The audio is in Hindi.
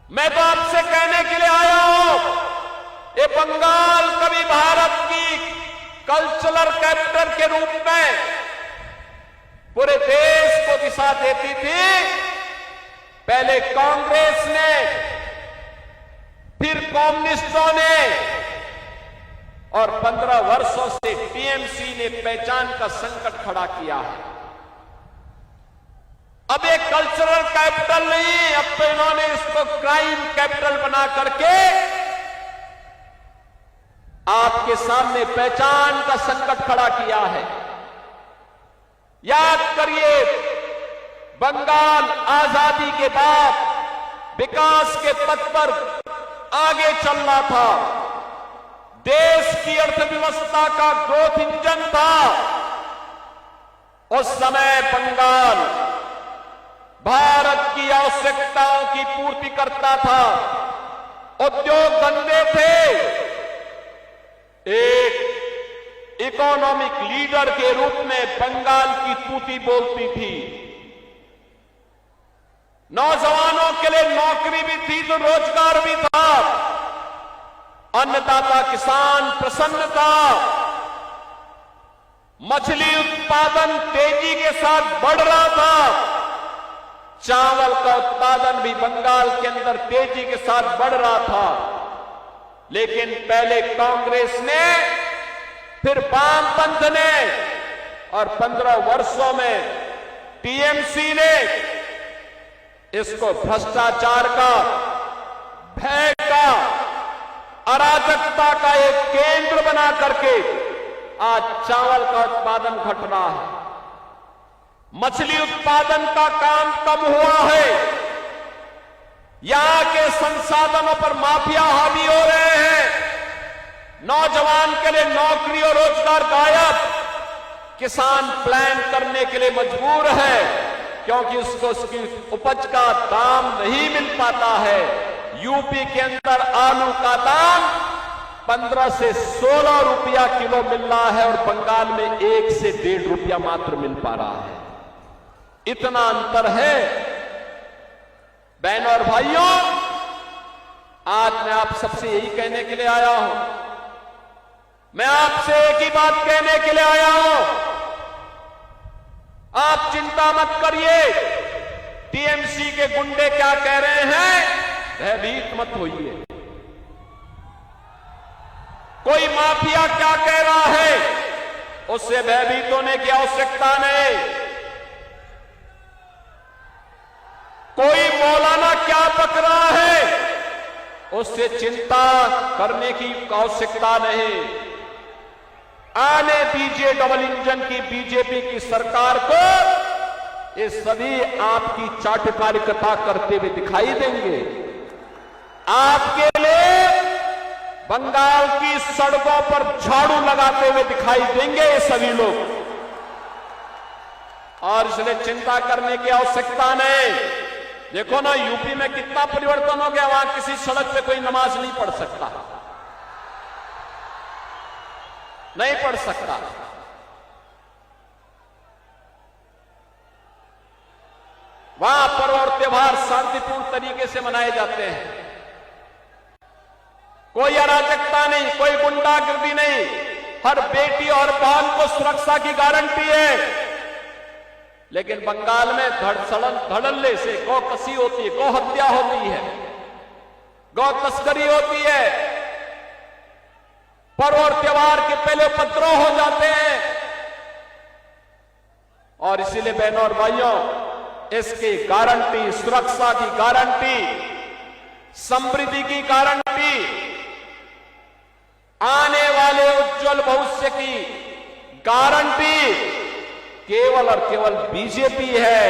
मैं तो आपसे कहने के लिए आया हूं, ये बंगाल कभी भारत की कल्चरल कैपिटल के रूप में पूरे देश को दिशा देती थी। पहले कांग्रेस ने, फिर कम्युनिस्टों ने और 15 वर्षों से टीएमसी ने पहचान का संकट खड़ा किया है। अब एक कल्चरल कैपिटल नहीं, अब तो इन्होंने इसको क्राइम कैपिटल बना करके आपके सामने पहचान का संकट खड़ा किया है। याद करिए, बंगाल आजादी के बाद विकास के पथ पर आगे चल रहा था, देश की अर्थव्यवस्था का ग्रोथ इंजन था। उस समय बंगाल भारत की आवश्यकताओं की पूर्ति करता था, उद्योग धंधे थे। एक इकोनॉमिक लीडर के रूप में बंगाल की तूती बोलती थी। नौजवानों के लिए नौकरी भी थी तो रोजगार भी था। अन्नदाता किसान प्रसन्न था। मछली उत्पादन तेजी के साथ बढ़ रहा था। चावल का उत्पादन भी बंगाल के अंदर तेजी के साथ बढ़ रहा था। लेकिन पहले कांग्रेस ने, फिर वामपंथ ने और 15 वर्षों में टीएमसी ने इसको भ्रष्टाचार का, भय का, अराजकता का एक केंद्र बना करके आज चावल का उत्पादन घट रहा है। मछली उत्पादन का काम कम हुआ है। यहां के संसाधनों पर माफिया हावी हो रहे हैं। नौजवान के लिए नौकरी और रोजगार गायब। किसान प्लान करने के लिए मजबूर है क्योंकि उसको उसकी उपज का दाम नहीं मिल पाता है। यूपी के अंदर आलू का दाम 15 से 16 रुपया किलो मिल रहा है और बंगाल में 1 से 1.5 रुपया मात्र मिल पा रहा है। इतना अंतर है। बहनों और भाइयों, आज मैं आप सबसे यही कहने के लिए आया हूं। मैं आपसे एक ही बात कहने के लिए आया हूं। आप चिंता मत करिए। टीएमसी के गुंडे क्या कह रहे हैं, भयभीत मत होइए। कोई माफिया क्या कह रहा है, उससे भयभीत होने की आवश्यकता नहीं। कोई मौलाना क्या पक रहा है, उससे चिंता करने की आवश्यकता नहीं। आने दीजिए डबल इंजन की बीजेपी की सरकार को, ये सभी आपकी चाटुकारिता करते हुए दिखाई देंगे। आपके लिए बंगाल की सड़कों पर झाड़ू लगाते हुए दिखाई देंगे ये सभी लोग, और इसलिए चिंता करने की आवश्यकता नहीं। देखो ना, यूपी में कितना परिवर्तन हो गया। वहां किसी सड़क पे कोई नमाज नहीं पढ़ सकता, नहीं पढ़ सकता। वहां पर्व और त्योहार शांतिपूर्ण तरीके से मनाए जाते हैं। कोई अराजकता नहीं, कोई गुंडागर्दी नहीं। हर बेटी और बहन को सुरक्षा की गारंटी है। लेकिन बंगाल में धड़ल्ले से गौ कसी होती है, गौ हत्या होती है, गौ तस्करी होती है। पर्व और त्योहार के पहले उपद्रव हो जाते हैं। और इसीलिए बहनों और भाइयों, इसकी गारंटी, सुरक्षा की गारंटी, समृद्धि की गारंटी, आने वाले उज्जवल भविष्य की गारंटी केवल और केवल बीजेपी है।